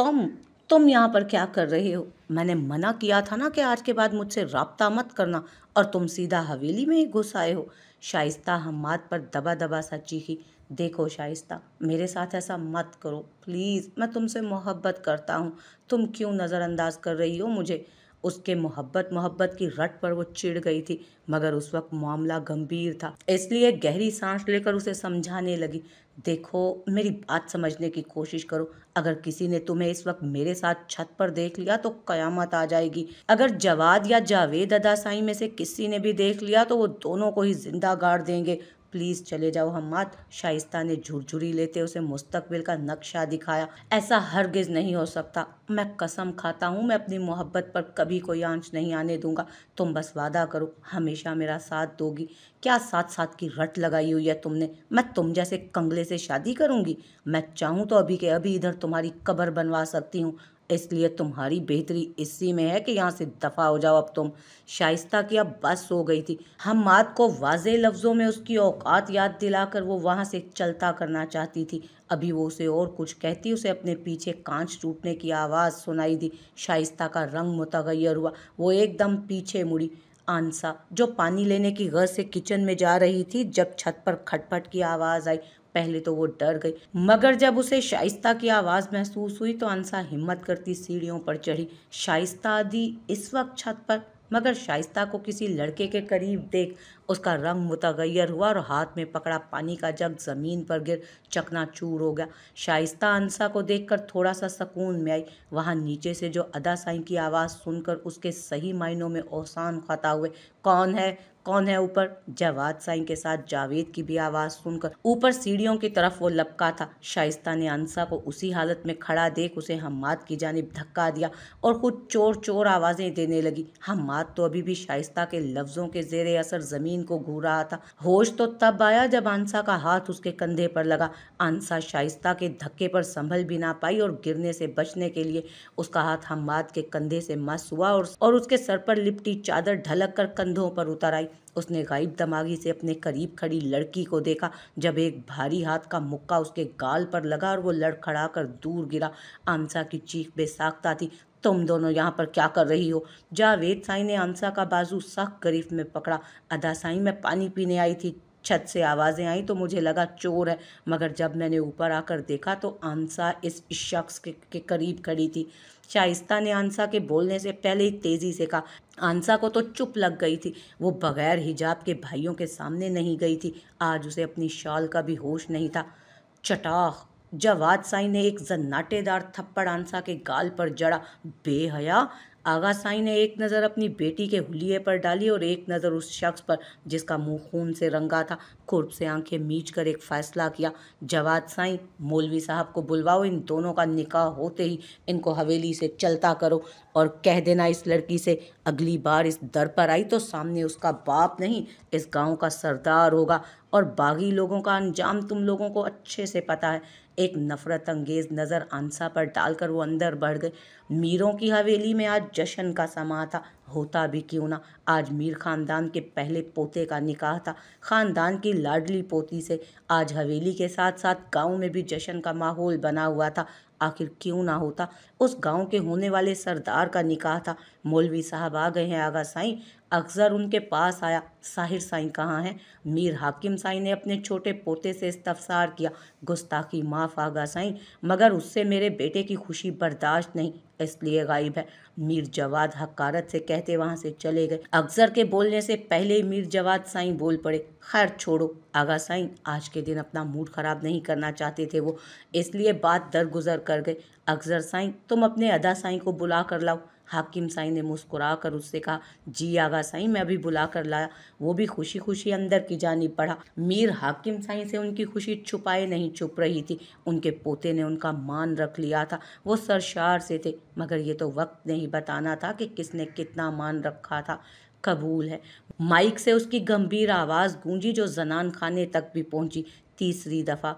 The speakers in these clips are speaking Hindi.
तुम तुम यहाँ पर क्या कर रहे हो? मैंने मना किया था ना कि आज के बाद मुझसे राब्ता मत करना, और तुम सीधा हवेली में ही घुस आए हो। शाइस्ता हम्माद पर दबा दबा सा चीखी। देखो शाइस्ता, मेरे साथ ऐसा मत करो प्लीज़, मैं तुमसे मोहब्बत करता हूँ। तुम क्यों नज़रअंदाज कर रही हो मुझे? उसके मोहब्बत मोहब्बत की रट पर वो चिढ़ गई थी, मगर उस वक्त मामला गंभीर था, इसलिए गहरी सांस लेकर उसे समझाने लगी। देखो, मेरी बात समझने की कोशिश करो। अगर किसी ने तुम्हें इस वक्त मेरे साथ छत पर देख लिया तो कयामत आ जाएगी। अगर जवाद या जावेद अदासाई में से किसी ने भी देख लिया तो वो दोनों को ही जिंदा गाड़ देंगे। प्लीज चले जाओ हम्माद। शाइस्ता ने झुरझुरी लेते उसे मुस्तकबिल का नक्शा दिखाया। ऐसा हरगिज नहीं हो सकता। मैं कसम खाता हूँ, मैं अपनी मोहब्बत पर कभी कोई आंच नहीं आने दूंगा। तुम बस वादा करो, हमेशा मेरा साथ दोगी। क्या साथ साथ की रट लगाई हुई है तुमने? मैं तुम जैसे कंगले से शादी करूंगी? मैं चाहूँ तो अभी के अभी इधर तुम्हारी कब्र बनवा सकती हूँ। इसलिए तुम्हारी बेहतरी इसी में है कि यहाँ से दफा हो जाओ अब तुम। शाइस्ता की अब बस हो गई थी। हम्माद को वाज़े लफ्ज़ों में उसकी औकात याद दिलाकर वो वहाँ से चलता करना चाहती थी। अभी वो उसे और कुछ कहती, उसे अपने पीछे कांच टूटने की आवाज़ सुनाई दी। शाइस्ता का रंग मुतगय्यर हुआ, वो एकदम पीछे मुड़ी। आंसा, जो पानी लेने की गर्ज से किचन में जा रही थी, जब छत पर खटपट की आवाज़ आई, पहले तो वो डर गई, मगर जब उसे शाइस्ता की आवाज़ महसूस हुई तो अंसा हिम्मत करती सीढ़ियों पर चढ़ी। शाइस्ता दी इस वक्त छत पर? मगर शाइस्ता को किसी लड़के के करीब देख उसका रंग मुतगय्यर हुआ और हाथ में पकड़ा पानी का जग ज़मीन पर गिर चकनाचूर हो गया। शाइस्ता अंसा को देखकर थोड़ा सा सुकून में आई। वहाँ नीचे से जो अदा साईं की आवाज़ सुनकर उसके सही मायनों में ओसान खता हुए, कौन है, कौन है ऊपर? जवाद साईं के साथ जावेद की भी आवाज़ सुनकर ऊपर सीढ़ियों की तरफ वो लपका था। शाइस्ता ने अंसा को उसी हालत में खड़ा देख उसे हम्माद की जानिब धक्का दिया और खुद चोर चोर आवाज़ें देने लगी। हम्माद तो अभी भी शाइस्ता के लफ्ज़ों के जेरे असर ज़मीन को घूर रहा था। होश तो तब आया जब अंसा का हाथ उसके कंधे पर लगा। अंसा शाइस्ता के धक्के पर संभल भी ना पाई और गिरने से बचने के लिए उसका हाथ हम्माद के कंधे से मस हुआ और उसके सर पर लिपटी चादर ढलक कर कंधों पर उतर आई। उसने गायब दमागी से अपने करीब खड़ी लड़की को देखा, जब एक भारी हाथ का मुक्का उसके गाल पर लगा और वो लड़खड़ा कर दूर गिरा। आंसा की चीख बेसाख्ता थी। तुम दोनों यहाँ पर क्या कर रही हो? जावेद साईं ने आंसा का बाजू सख्त गिरफ्त में पकड़ा। अदा साईं, मैं पानी पीने आई थी, छत से आवाज़ें आई तो मुझे लगा चोर है, मगर जब मैंने ऊपर आकर देखा तो आंसा इस शख्स के करीब खड़ी थी। शाइस्ता ने आंसा के बोलने से पहले ही तेजी से कहा। आंसा को तो चुप लग गई थी। वो बगैर हिजाब के भाइयों के सामने नहीं गई थी। आज उसे अपनी शाल का भी होश नहीं था। चटाख! जवाद साईं ने एक जन्नाटेदार थप्पड़ आंसा के गाल पर जड़ा। बेहया! आगा साईं ने एक नज़र अपनी बेटी के हुलिये पर डाली और एक नज़र उस शख्स पर जिसका मुंह खून से रंगा था। खुर्ब से आंखें मीच कर एक फैसला किया। जवाद साईं, मौलवी साहब को बुलवाओ, इन दोनों का निकाह होते ही इनको हवेली से चलता करो और कह देना इस लड़की से, अगली बार इस दर पर आई तो सामने उसका बाप नहीं, इस गांव का सरदार होगा, और बागी लोगों का अंजाम तुम लोगों को अच्छे से पता है। एक नफरत अंगेज नज़र आंसा पर डालकर वो अंदर बढ़ गए। मीरों की हवेली में आज जश्न का समा था। होता भी क्यों ना, आज मीर खानदान के पहले पोते का निकाह था, खानदान की लाडली पोती से। आज हवेली के साथ साथ गांव में भी जश्न का माहौल बना हुआ था। आखिर क्यों ना होता? उस गांव के होने वाले सरदार का निकाह था। मौलवी साहब आ गए हैं आगा साईं। अक्सर उनके पास आया। साहिर साईं कहाँ हैं? मीर हाकिम साईं ने अपने छोटे पोते से इस्तफसार किया। गुस्ताखी माफ आगा साईं, मगर उससे मेरे बेटे की खुशी बर्दाश्त नहीं, इसलिए गायब है। मीर जवाद हकारत से कहते वहां से चले गए। अक्सर के बोलने से पहले ही मीर जवाद साईं बोल पड़े। खैर छोड़ो आगा साईं, आज के दिन अपना मूड खराब नहीं करना चाहते थे वो, इसलिए बात दरगुजर कर गए। अक्सर साईं, तुम अपने अदा साईं को बुला कर लाओ। हाकिम साईं ने मुस्कुरा कर उससे कहा। जी आगा साईं, मैं अभी बुला कर लाया। वो भी खुशी खुशी अंदर की जानिब बढ़ा। मीर हाकिम साईं से उनकी खुशी छुपाए नहीं चुप रही थी। उनके पोते ने उनका मान रख लिया था। वो सरशार से थे, मगर ये तो वक्त नहीं बताना था कि किसने कितना मान रखा था। कबूल है। माइक से उसकी गंभीर आवाज़ गूंजी जो जनान खाने तक भी पहुंची। तीसरी दफ़ा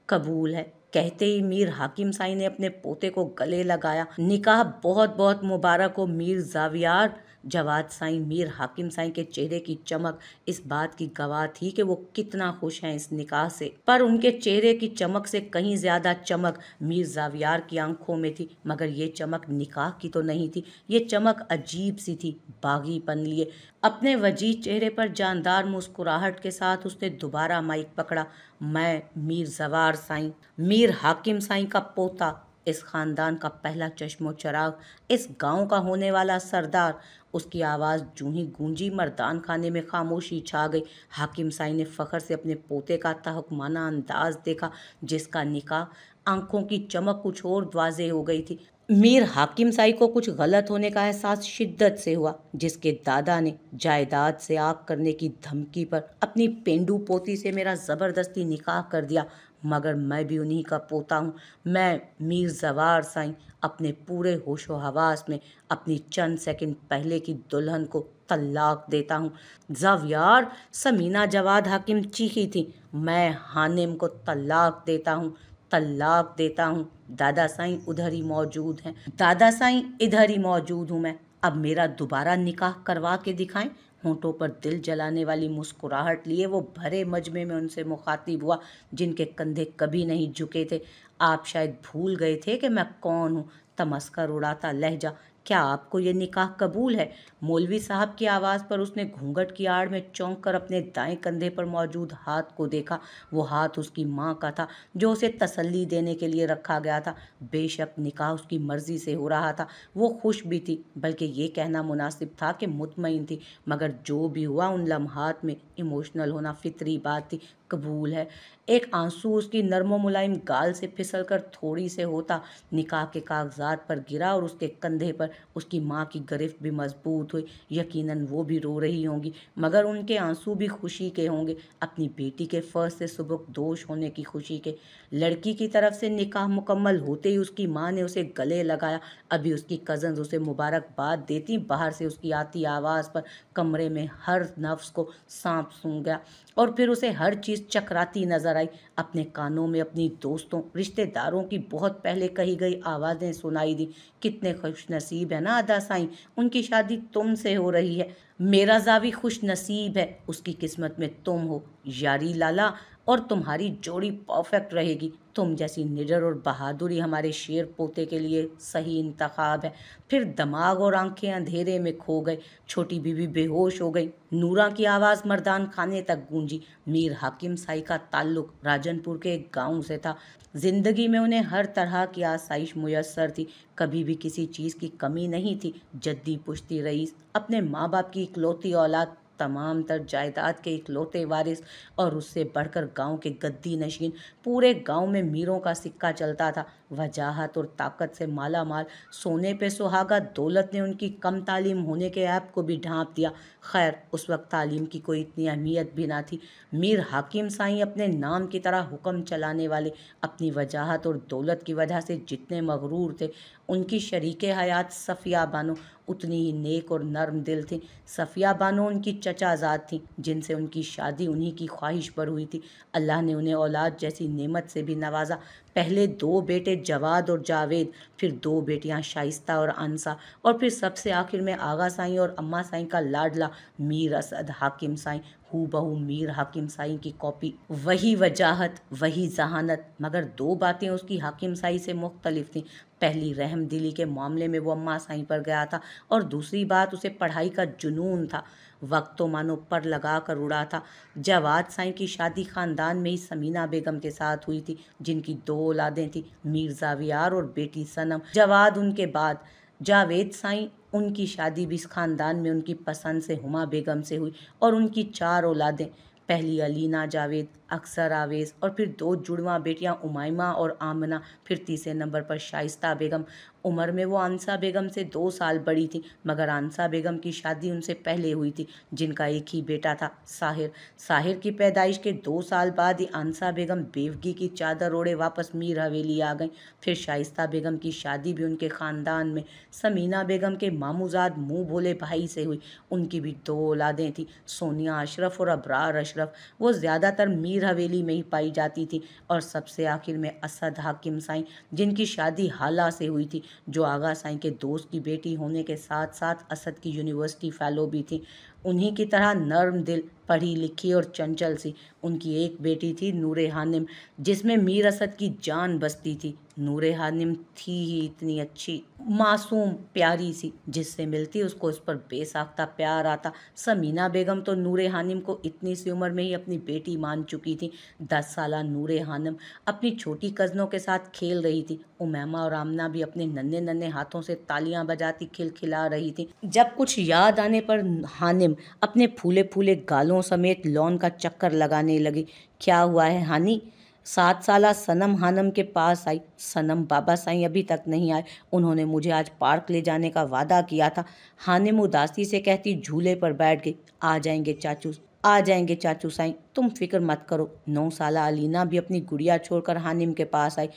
कबूल है कहते ही मीर हाकिम साईं ने अपने पोते को गले लगाया। निकाह बहुत बहुत मुबारक हो मीर जावियार। जवाद साईं, मीर हाकिम साईं के चेहरे की चमक इस बात की गवाह थी कि वो कितना खुश हैं इस निकाह से। पर उनके चेहरे की चमक से कहीं ज्यादा चमक मीर जावियार की आंखों में थी, मगर ये चमक निकाह की तो नहीं थी। ये चमक अजीब सी थी, बागीपन लिए। अपने वजीह चेहरे पर जानदार मुस्कुराहट के साथ उसने दोबारा माइक पकड़ा। मैं मीर जवार साईं, मीर हाकिम साईं का पोता, इस खानदान का पहला चश्मो चराग, इस गांव का होने वाला सरदार। उसकी आवाज़ जूं ही गूंजी, मर्दान खाने में खामोशी छा गई। हाकिम साईं ने फखर से अपने पोते का तहकुमाना अंदाज देखा, जिसका निकाह आंखों की चमक कुछ और वाजे हो गई थी। मीर हाकिम साई को कुछ गलत होने का एहसास शिद्दत से हुआ। जिसके दादा ने जायदाद से आग करने की धमकी पर अपनी पेंडू पोती से मेरा ज़बरदस्ती निकाह कर दिया, मगर मैं भी उन्हीं का पोता हूँ। मैं मीर जवार साईं अपने पूरे होशो हवास में अपनी चंद सेकंड पहले की दुल्हन को तलाक देता हूँ। ज़ावियार, समीना जवाद हाकिम चीखी थी। मैं हानिम को तलाक देता हूँ, तलाक देता हूँ। दादा साईं उधर ही मौजूद हैं, दादा साईं इधर ही मौजूद हूँ मैं। अब मेरा दोबारा निकाह करवा के दिखाएं। होंठों पर दिल जलाने वाली मुस्कुराहट लिए वो भरे मजमे में उनसे मुखातिब हुआ, जिनके कंधे कभी नहीं झुके थे। आप शायद भूल गए थे कि मैं कौन हूँ। तमस्कर उड़ाता लहजा, क्या आपको ये निकाह कबूल है? मौलवी साहब की आवाज़ पर उसने घूंघट की आड़ में चौंक कर अपने दाएं कंधे पर मौजूद हाथ को देखा। वो हाथ उसकी माँ का था, जो उसे तसल्ली देने के लिए रखा गया था। बेशक निकाह उसकी मर्जी से हो रहा था, वो खुश भी थी, बल्कि ये कहना मुनासिब था कि मुतमईन थी। मगर जो भी हुआ, उन लम्हात में इमोशनल होना फितरी बात थी। कबूल है। एक आंसू उसकी नर्मो मुलायम गाल से फिसलकर थोड़ी से होता निकाह के कागजात पर गिरा और उसके कंधे पर उसकी माँ की गिरफ्त भी मजबूत हुई। यकीनन वो भी रो रही होंगी, मगर उनके आंसू भी खुशी के होंगे, अपनी बेटी के फर्ज से सुबक दोष होने की खुशी के। लड़की की तरफ से निकाह मुकम्मल होते ही उसकी माँ ने उसे गले लगाया। अभी उसकी कज़न्स उसे मुबारकबाद देती, बाहर से उसकी आती आवाज़ पर कमरे में हर नफ्स को सांप सूंघ गया, और फिर उसे हर चीज़ चकराती नजर आई। अपने कानों में अपनी दोस्तों, रिश्तेदारों की बहुत पहले कही गई आवाज़ें सुनाई दी। कितने खुश नसीब है ना अदा साईं, उनकी शादी तुमसे हो रही है। मेरा जावी खुश नसीब है, उसकी किस्मत में तुम हो यारी लाला, और तुम्हारी जोड़ी परफेक्ट रहेगी। तुम जैसी निडर और बहादुरी हमारे शेर पोते के लिए सही इंतखाब है। फिर दिमाग और आंखें अंधेरे में खो गए। छोटी बीबी बेहोश हो गई। नूरा की आवाज़ मर्दान खाने तक गूंजी। मीर हाकिम साई का ताल्लुक राजनपुर के एक गांव से था। जिंदगी में उन्हें हर तरह की आसाइश मुयस्सर थी, कभी भी किसी चीज़ की कमी नहीं थी। जद्दी पुश्ती रईस, अपने माँ बाप की इकलौती औलाद, तमाम तर जायदाद के इकलौते वारिस, और उससे बढ़कर गांव के गद्दी नशीन। पूरे गांव में मीरों का सिक्का चलता था। वजाहत और ताकत से माला माल, सोने पे सुहागा दौलत ने उनकी कम तालीम होने के ऐप को भी ढांप दिया। खैर, उस वक्त तालीम की कोई इतनी अहमियत भी ना थी। मीर हाकिम साईं अपने नाम की तरह हुक्म चलाने वाले, अपनी वजाहत और दौलत की वजह से जितने मगरूर थे, उनकी शरीके हयात सफ़िया बानो उतनी ही नेक और नर्म दिल थी। सफ़िया बानो उनकी चचाजाद थी, जिनसे उनकी शादी उन्हीं की ख्वाहिश पर हुई थी। अल्लाह ने उन्हें औलाद जैसी नेमत से भी नवाजा। पहले 2 बेटे जवाद और जावेद, फिर 2 बेटियां शाइस्ता और अनसा, और फिर सबसे आखिर में आगा साईं और अम्मा साईं का लाडला मीर असद हाकिम साईं, हू बहू मीर हाकिम साईं की कॉपी। वही वजाहत, वही जहानत, मगर 2 बातें उसकी हाकिम साईं से मुख्तलिफ थीं। पहली, रहम दिली के मामले में वो अम्मा साईं पर गया था, और दूसरी बात, उसे पढ़ाई का जुनून था। वक्त तो मानो पर लगा कर उड़ा था। जवाद साईं की शादी खानदान में ही समीना बेगम के साथ हुई थी, जिनकी 2 औलादें थी, मीर जावियार और बेटी सनम। जवाद उनके बाद। जावेद साईं, उनकी शादी भी इस खानदान में उनकी पसंद से हुमा बेगम से हुई, और उनकी 4 औलादें, पहली अलीना जावेद, अक्सर आवेज़, और फिर 2 जुड़वा बेटियां उमाइमा और आमना, फिर तीसरे नंबर पर शाइस्ता बेगम। उम्र में वो आंसा बेगम से 2 साल बड़ी थी, मगर आंसा बेगम की शादी उनसे पहले हुई थी, जिनका एक ही बेटा था, साहिर। साहिर की पैदाइश के 2 साल बाद ही आंसा बेगम बेवगी की चादर ओढ़े वापस मीर हवेली आ गईं। फिर शाइस्ता बेगम की शादी भी उनके ख़ानदान में समीना बेगम के मामूजाद मुँह भोले भाई से हुई। उनकी भी 2 औलादें थीं, सोनिया अशरफ और अबरार अशरफ। वो ज़्यादातर मीर मीर हवेली में ही पाई जाती थी। और सबसे आखिर में असद हाकिम साईं, जिनकी शादी हाला से हुई थी, जो आगा साईं के दोस्त की बेटी होने के साथ साथ असद की यूनिवर्सिटी फेलो भी थी। उन्हीं की तरह नर्म दिल, पढ़ी लिखी और चंचल सी उनकी एक बेटी थी, नूरे हानिम, जिसमें मीर असद की जान बसती थी। नूरे हानिम थी ही इतनी अच्छी, मासूम, प्यारी सी, जिससे मिलती उसको उस पर बेसाख्ता प्यार आता। समीना बेगम तो नूरे हानिम को इतनी सी उम्र में ही अपनी बेटी मान चुकी थी। 10 साला नूरे हानिम अपनी छोटी कज़नों के साथ खेल रही थी। उमैमा और आमना भी अपने नन्हे नन्हे हाथों से तालियां बजाती खिलखिला रही थी। जब कुछ याद आने पर हानिम अपने फूले फूले गालों समेत लॉन का चक्कर लगाने लगी। क्या हुआ है हानी? 7 साला सनम हानम के पास आई। सनम, बाबा साईं अभी तक नहीं आए। उन्होंने मुझे आज पार्क ले जाने का वादा किया था। हानिम उदासी से कहती झूले पर बैठ गई। आ जाएंगे चाचू साईं, तुम फिक्र मत करो। 9 साला अलीना भी अपनी गुड़िया छोड़कर हानिम के पास आई।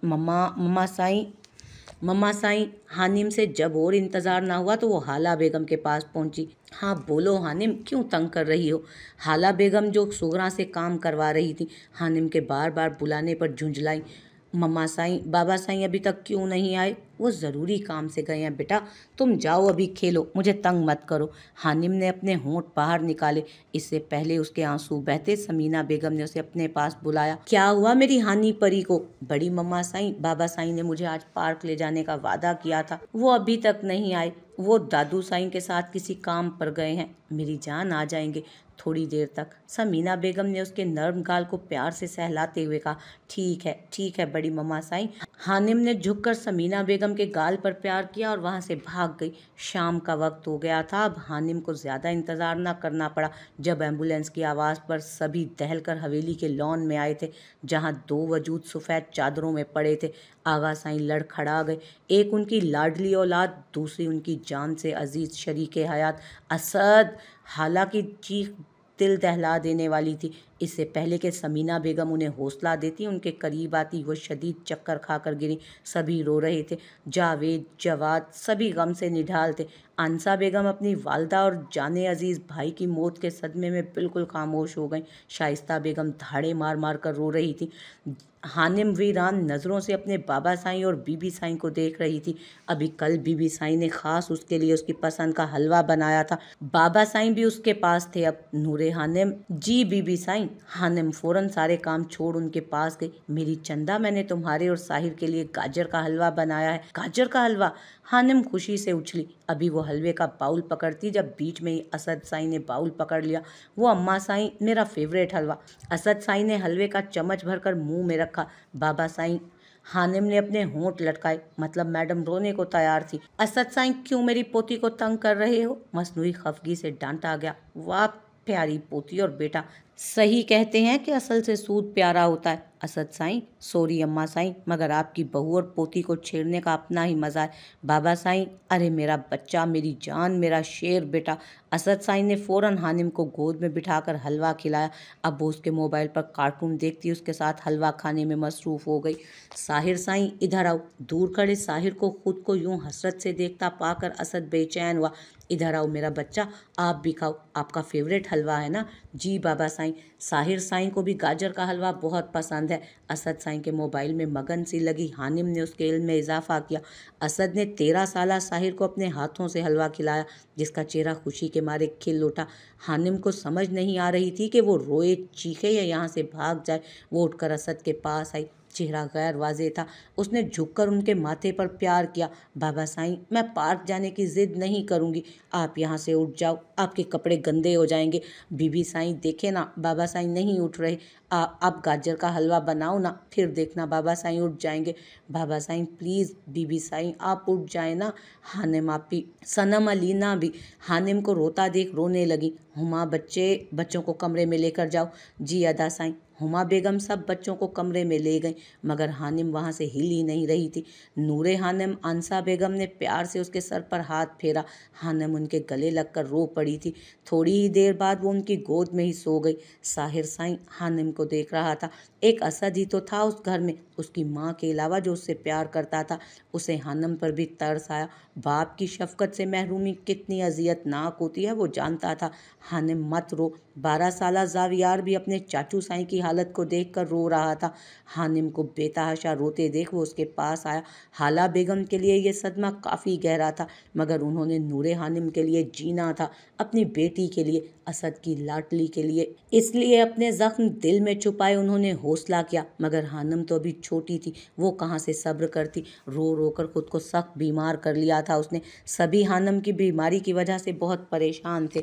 मम्मा साईं। हानिम से जब और इंतज़ार ना हुआ तो वो हाला बेगम के पास पहुंची। हाँ बोलो हानिम, क्यों तंग कर रही हो? हाला बेगम, जो सुगरा से काम करवा रही थी, हानिम के बार बार बुलाने पर झुंझलाई। मम्मा साईं, बाबा साईं अभी तक क्यों नहीं आए? वो ज़रूरी काम से गए हैं बेटा, तुम जाओ अभी खेलो, मुझे तंग मत करो। हानिम ने अपने होंठ बाहर निकाले। इससे पहले उसके आंसू बहते, समीना बेगम ने उसे अपने पास बुलाया। क्या हुआ मेरी हानी परी को? बड़ी मम्मा साईं, बाबा साईं ने मुझे आज पार्क ले जाने का वादा किया था, वो अभी तक नहीं आए। वो दादू साईं के साथ किसी काम पर गए हैं। मेरी जान, आ जाएंगे थोड़ी देर तक। समीना बेगम ने उसके नर्म गाल को प्यार से सहलाते हुए कहा। ठीक है बड़ी मम्मा साईं। हानिम ने झुककर समीना बेगम के गाल पर प्यार किया और वहां से भाग गई। शाम का वक्त हो गया था। अब हानिम को ज्यादा इंतजार न करना पड़ा। जब एम्बुलेंस की आवाज़ पर सभी दहलकर हवेली के लॉन में आए थे, जहां 2 वजूद सफ़ेद चादरों में पड़े थे। आगा साईं लड़खड़ा गए। एक उनकी लाडली औलाद, दूसरी उनकी जान से अजीज शरीके हयात असद। हालांकि चीख दिल दहला देने वाली थी। इससे पहले कि समीना बेगम उन्हें हौसला देती, उनके करीब आती, वो शदीद चक्कर खाकर गिरी। सभी रो रहे थे। जावेद, जवाद, सभी गम से निढाल थे। अंसा बेगम अपनी वालदा और जाने अजीज भाई की मौत के सदमे में बिल्कुल खामोश हो गई। शाइस्ता बेगम धाड़े मार मार कर रो रही थी। हानिम वीरान नज़रों से अपने बाबा साईं और बीबी साईं को देख रही थी। अभी कल बीबी साईं ने खास उसके लिए उसकी पसंद का हलवा बनाया था। बाबा साईं भी उसके पास थे अब। नूरे हानिम, जी बीबी साईं। हानिम फौरन सारे काम छोड़ उनके पास गई। मेरी चंदा, मैंने तुम्हारे और साहिर के लिए गाजर का हलवा बनाया है। गाजर का हलवा? हानिम खुशी से उछली। अभी वो हलवे का बाउल पकड़ती जब बीच में ही असद साईं ने बाउल पकड़ लिया। वो अम्मा साईं, मेरा फेवरेट हलवा। असद साईं ने हलवे का चम्मच भरकर मुंह में रखा। बाबा साईं। हानिम ने अपने होंठ लटकाए, मतलब मैडम रोने को तैयार थी। असद साईं, क्यों मेरी पोती को तंग कर रहे हो? मसनूई खफगी से डांटा गया। वाह प्यारी पोती और बेटा, सही कहते हैं कि असल से सूद प्यारा होता है। असद साईं, सॉरी अम्मा साईं, मगर आपकी बहू और पोती को छेड़ने का अपना ही मजा है। बाबा साईं, अरे मेरा बच्चा, मेरी जान, मेरा शेर बेटा। असद साईं ने फौरन हानिम को गोद में बिठाकर हलवा खिलाया। अब वो उसके मोबाइल पर कार्टून देखती उसके साथ हलवा खाने में मसरूफ़ हो गई। साहिर साईं, इधर आओ। दूर खड़े साहिर को खुद को यूं हसरत से देखता पाकर असद बेचैन हुआ। इधर आओ मेरा बच्चा, आप भी खाओ, आपका फेवरेट हलवा है ना? जी बाबा साईं। साहिर साईं को भी गाजर का हलवा बहुत पसंद है। असद साईं के मोबाइल में मगन सी लगी हानिम ने उसके इल्म में इजाफा किया। असद ने 13 साला साहिर को अपने हाथों से हलवा खिलाया, जिसका चेहरा खुशी के मारे खिल उठा। हानिम को समझ नहीं आ रही थी कि वो रोए, चीखे या यहाँ से भाग जाए। वो उठकर असद के पास आई। चेहरा गैर वाजे था। उसने झुककर उनके माथे पर प्यार किया। बाबा साईं, मैं पार्क जाने की जिद नहीं करूँगी, आप यहाँ से उठ जाओ, आपके कपड़े गंदे हो जाएंगे। बीबी साईं, देखे ना, बाबा साईं नहीं उठ रहे। आप गाजर का हलवा बनाओ ना, फिर देखना बाबा साईं उठ जाएंगे। बाबा साईं प्लीज़, बीबी साईं आप उठ जाए ना। हानिम आपी। सनम अलीना भी हानिम को रोता देख रोने लगी। हुमा, बच्चों को कमरे में लेकर जाओ। जी अदा साईं। हुमा बेगम सब बच्चों को कमरे में ले गई, मगर हानिम वहाँ से हिल ही नहीं रही थी। नूरे हानिम अनसा बेगम ने प्यार से उसके सर पर हाथ फेरा। हानिम उनके गले लगकर रो पड़ी थी। थोड़ी ही देर बाद वो उनकी गोद में ही सो गई। साहिर साईं हानिम को देख रहा था। एक असद ही तो था उस घर में, उसकी माँ के अलावा, जो उससे प्यार करता था। उसे हानिम पर भी तरस आया। बाप की शफकत से महरूमी कितनी अजियतनाक होती है वो जानता था। हानिम मत रो। 12 साला जावियार भी अपने चाचू साईं की हालत को देखकर रो रहा था। हानिम को बेतहाशा रोते देख वो उसके पास आया। हाला बेगम के लिए ये सदमा काफ़ी गहरा था, मगर उन्होंने नूरे हानिम के लिए जीना था, अपनी बेटी के लिए, असद की लाडली के लिए। इसलिए अपने जख्म दिल में छुपाए उन्होंने हौसला किया। मगर हानिम तो अभी छोटी थी, वो कहाँ से सब्र करती। रो रो कर खुद को सख्त बीमार कर लिया था उसने। सभी हानिम की बीमारी की वजह से बहुत परेशान थे।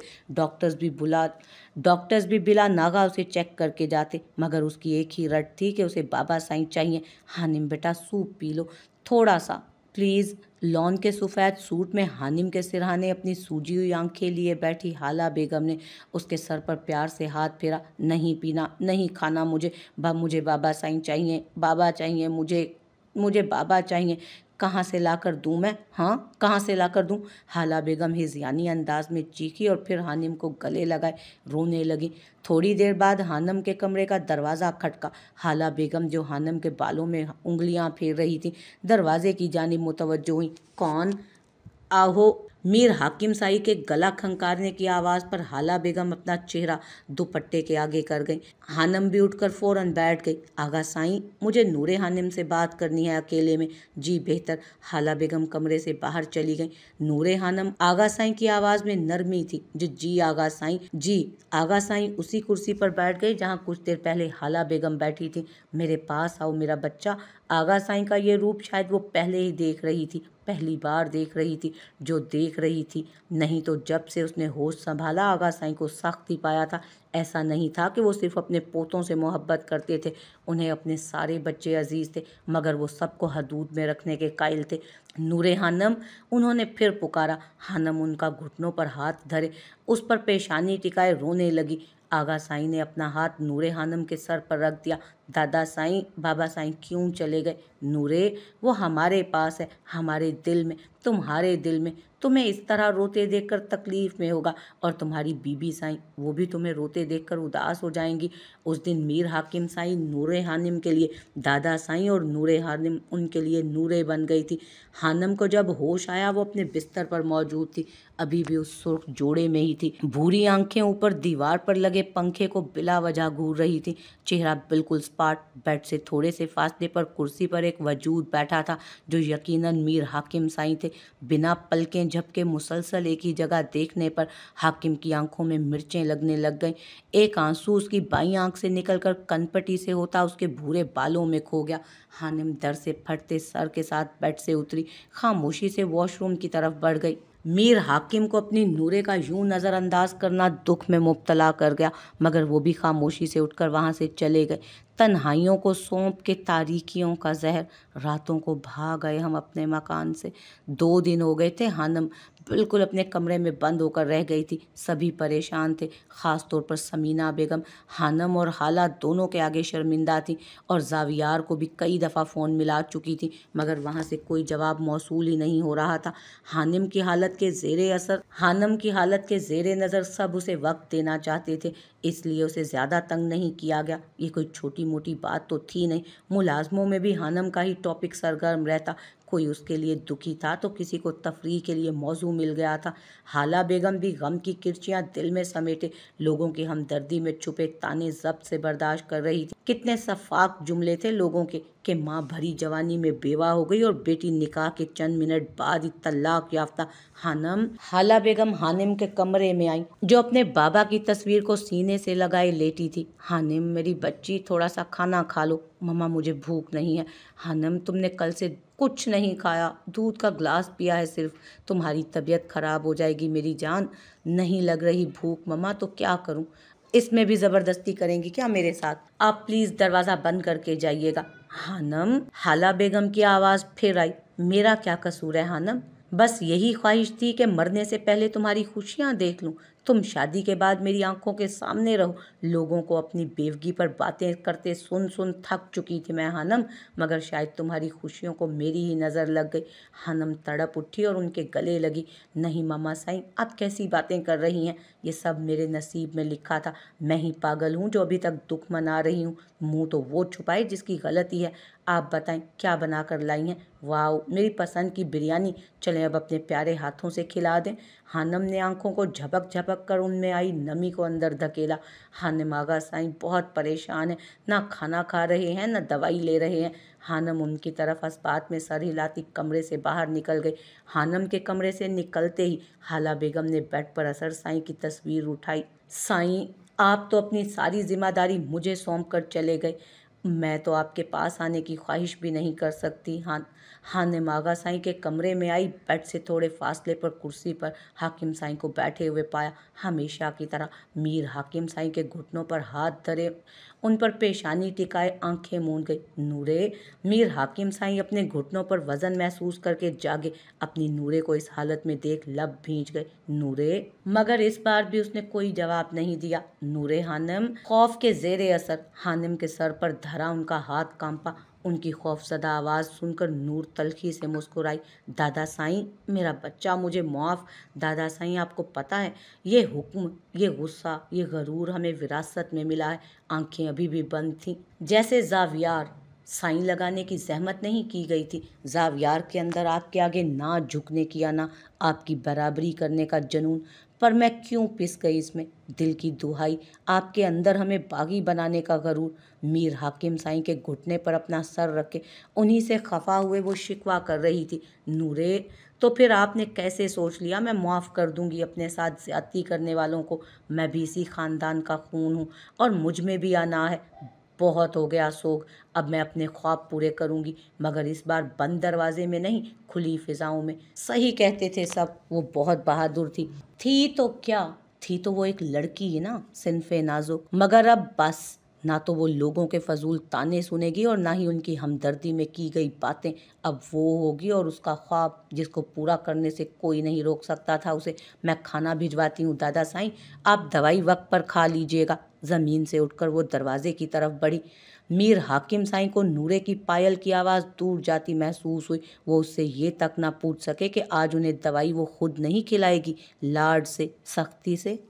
डॉक्टर्स भी बिला नागा उसे चेक करके जाते, मगर उसकी एक ही रट थी कि उसे बाबा साईं चाहिए। हानिम बेटा सूप पी लो थोड़ा सा प्लीज़। लॉन के सफ़ेद सूट में हानिम के सिरहाने अपनी सूजी हुई आंखें लिए बैठी हाला बेगम ने उसके सर पर प्यार से हाथ फेरा। नहीं पीना, नहीं खाना मुझे बाबा साईं चाहिए, बाबा चाहिए, मुझे बाबा चाहिए। कहाँ से लाकर दूँ मैं? हाँ, कहाँ से लाकर दूँ? हाला बेगम हिज़यानी अंदाज में चीखी और फिर हानिम को गले लगाए रोने लगी। थोड़ी देर बाद हानिम के कमरे का दरवाज़ा खटका। हाला बेगम, जो हानिम के बालों में उंगलियां फेर रही थी, दरवाजे की जानिब मुतवज्जो हुई। कौन? आहो। मीर हाकिम साई के गला खंकारने की आवाज़ पर हाला बेगम अपना चेहरा दुपट्टे के आगे कर गई। हानिम भी उठकर फौरन बैठ गई। आगा साईं, मुझे नूरे हानिम से बात करनी है अकेले में। जी बेहतर। हाला बेगम कमरे से बाहर चली गई। नूरे हानिम आगा साईं की आवाज़ में नरमी थी। जी आगा साईं, जी। आगा साईं उसी कुर्सी पर बैठ गई जहाँ कुछ देर पहले हाला बेगम बैठी थी। मेरे पास आओ मेरा बच्चा। आगा साईं का ये रूप शायद वो पहले ही देख रही थी, पहली बार देख रही थी जो देख रही थी। नहीं तो जब से उसने होश संभाला आगा साईं को सख्त ही पाया था। ऐसा नहीं था कि वो सिर्फ अपने पोतों से मोहब्बत करते थे, उन्हें अपने सारे बच्चे अजीज थे, मगर वो सबको हदूद में रखने के कायल थे। नूरे हानिम, उन्होंने फिर पुकारा। हानिम उनका घुटनों पर हाथ धरे उस पर पेशानी टिकाए रोने लगी। आगा साईं ने अपना हाथ नूरे हानिम के सर पर रख दिया। दादा साईं, बाबा साईं क्यों चले गए? नूरे, वो हमारे पास है, हमारे दिल में, तुम्हारे दिल में। तुम्हें इस तरह रोते देखकर तकलीफ में होगा, और तुम्हारी बीबी साईं, वो भी तुम्हें रोते देखकर उदास हो जाएंगी। उस दिन मीर हाकिम साईं नूरे हानिम के लिए दादा साईं और नूरे हानिम उनके लिए नूरे बन गई थी। हानिम को जब होश आया वो अपने बिस्तर पर मौजूद थी, अभी भी उस सुर्ख जोड़े में ही थी। भूरी आंखें ऊपर दीवार पर लगे पंखे को बिला वजह घूर रही थी। चेहरा बिल्कुल स्पाट। बेड से थोड़े से फासले पर कुर्सी पर एक वजूद बैठा था जो यकीनन मीर हाकिम साईं थे। बिना पलकें झपके मुसलसल एक ही जगह देखने पर हाकिम की आंखों में मिर्चें लगने लग गईं। एक आंसू उसकी बाईं आंख से निकलकर कनपटी से होता उसके भूरे बालों में खो गया। हानिम दर से फटते सर के साथ बेड से उतरी, खामोशी से वॉशरूम की तरफ बढ़ गई। मीर हाकिम को अपनी नूरे का यूं नज़रअंदाज करना दुख में मुब्तला कर गया, मगर वो भी खामोशी से उठकर वहां से चले गए। तन्हाइयों को सौंप के तारीकियों का जहर, रातों को भाग गए हम अपने मकान से। 2 दिन हो गए थे हानिम बिल्कुल अपने कमरे में बंद होकर रह गई थी। सभी परेशान थे, ख़ास तौर पर समीना बेगम। हानिम और हाला दोनों के आगे शर्मिंदा थी, और जावियार को भी कई दफ़ा फ़ोन मिला चुकी थी, मगर वहाँ से कोई जवाब मौसूल ही नहीं हो रहा था। हानिम की हालत के ज़ेरे नज़र सब उसे वक्त देना चाहते थे, इसलिए उसे ज़्यादा तंग नहीं किया गया। ये कोई छोटी मोटी बात तो थी नहीं। मुलाजमों में भी हानिम का ही टॉपिक सरगर्म रहता। कोई उसके लिए दुखी था तो किसी को तफरीह के लिए मौजू मिल गया था। हाला बेगम भी गम की किरचियाँ दिल में समेटे लोगों की हमदर्दी में छुपे ताने ज़ब्त से बर्दाश्त कर रही थी। कितने सफाक जुमले थे लोगों के कि माँ भरी जवानी में बेवा हो गई और बेटी निकाह के चंद मिनट बाद ही तलाक याफ्ता। हाला बेगम हानिम के कमरे में आई, जो अपने बाबा की तस्वीर को सीने से लगाए लेटी थी। हानिम, मेरी बच्ची, थोड़ा सा खाना खा लो। मम्मा, मुझे भूख नहीं है। हानिम, तुमने कल से कुछ नहीं खाया, दूध का ग्लास पिया है सिर्फ। तुम्हारी तबीयत खराब हो जाएगी मेरी जान। नहीं लग रही भूख मम्मा, तो क्या करूं? इसमें भी ज़बरदस्ती करेंगी क्या मेरे साथ? आप प्लीज़ दरवाज़ा बंद करके जाइएगा। हानिम, हाला बेगम की आवाज़ फिर आई। मेरा क्या कसूर है हानिम? बस यही ख्वाहिश थी कि मरने से पहले तुम्हारी खुशियाँ देख लूँ। तुम शादी के बाद मेरी आंखों के सामने रहो। लोगों को अपनी बेवगी पर बातें करते सुन सुन थक चुकी थी मैं हानम, मगर शायद तुम्हारी खुशियों को मेरी ही नज़र लग गई। हानम तड़प उठी और उनके गले लगी। नहीं मामा साईं, आप कैसी बातें कर रही हैं? ये सब मेरे नसीब में लिखा था। मैं ही पागल हूँ जो अभी तक दुख मना रही हूँ। मुंह तो वो छुपाए जिसकी गलती है। आप बताएं क्या बना कर लाई हैं? वाह, मेरी पसंद की बिरयानी। चलें अब अपने प्यारे हाथों से खिला दें। हानम ने आंखों को झपक झपक कर उनमें आई नमी को अंदर धकेला। हानम आगा साईं बहुत परेशान है, ना खाना खा रहे हैं ना दवाई ले रहे हैं। हानम उनकी तरफ अस्पात में सर हिलाती कमरे से बाहर निकल गई। हानम के कमरे से निकलते ही हाला बेगम ने बेड पर असर साईं की तस्वीर उठाई। साईं, आप तो अपनी सारी जिम्मेदारी मुझे सौंप कर चले गए। मैं तो आपके पास आने की ख्वाहिश भी नहीं कर सकती। हानिम आगा साईं के कमरे में आई। बेड से थोड़े फासले पर कुर्सी पर हाकिम साईं को बैठे हुए पाया। हमेशा की तरह मीर हाकिम साईं के घुटनों पर हाथ धरे उन पर पेशानी टिकाए आंखें मूंद गई। नूरे। मीर हाकिम साईं अपने घुटनों पर वजन महसूस करके जागे। अपनी नूरे को इस हालत में देख लब भींच गए। नूरे। मगर इस बार भी उसने कोई जवाब नहीं दिया। नूरे हानिम खौफ के जेरे असर हानिम के सर पर धरा उनका हाथ कांपा। उनकी खौफजदा आवाज़ सुनकर नूर तल्खी से मुस्कुराई। दादा साईं, मेरा बच्चा मुझे माफ़। दादा साईं, आपको पता है ये हुक्म, ये गुस्सा, ये गरूर हमें विरासत में मिला है। आंखें अभी भी बंद थीं, जैसे जावियार साईं लगाने की जहमत नहीं की गई थी। जावियार के अंदर आपके आगे ना झुकने की या ना आपकी बराबरी करने का जुनून। पर मैं क्यों पिस गई इसमें? दिल की दुहाई, आपके अंदर हमें बागी बनाने का गरूर। मीर हाकिम साईं के घुटने पर अपना सर रखे उन्हीं से खफा हुए वो शिकवा कर रही थी। नूरे, तो फिर आपने कैसे सोच लिया मैं माफ़ कर दूंगी अपने साथ ज्यादती करने वालों को? मैं भी इसी खानदान का खून हूँ और मुझ में भी आना है। बहुत हो गया सोग, अब मैं अपने ख्वाब पूरे करूंगी, मगर इस बार बंद दरवाजे में नहीं, खुली फिजाओं में। सही कहते थे सब, वो बहुत बहादुर थी तो क्या थी, तो वो एक लड़की है ना, सिनफे नाजुक। मगर अब बस, ना तो वो लोगों के फजूल ताने सुनेगी और ना ही उनकी हमदर्दी में की गई बातें। अब वो होगी और उसका ख्वाब जिसको पूरा करने से कोई नहीं रोक सकता था उसे। मैं खाना भिजवाती हूँ दादा साईं, आप दवाई वक्त पर खा लीजिएगा। ज़मीन से उठकर वो दरवाजे की तरफ बढ़ी। मीर हाकिम साईं को नूरे की पायल की आवाज़ दूर जाती महसूस हुई। वो उससे ये तक ना पूछ सके कि आज उन्हें दवाई वो खुद नहीं खिलाएगी, लाड से, सख्ती से।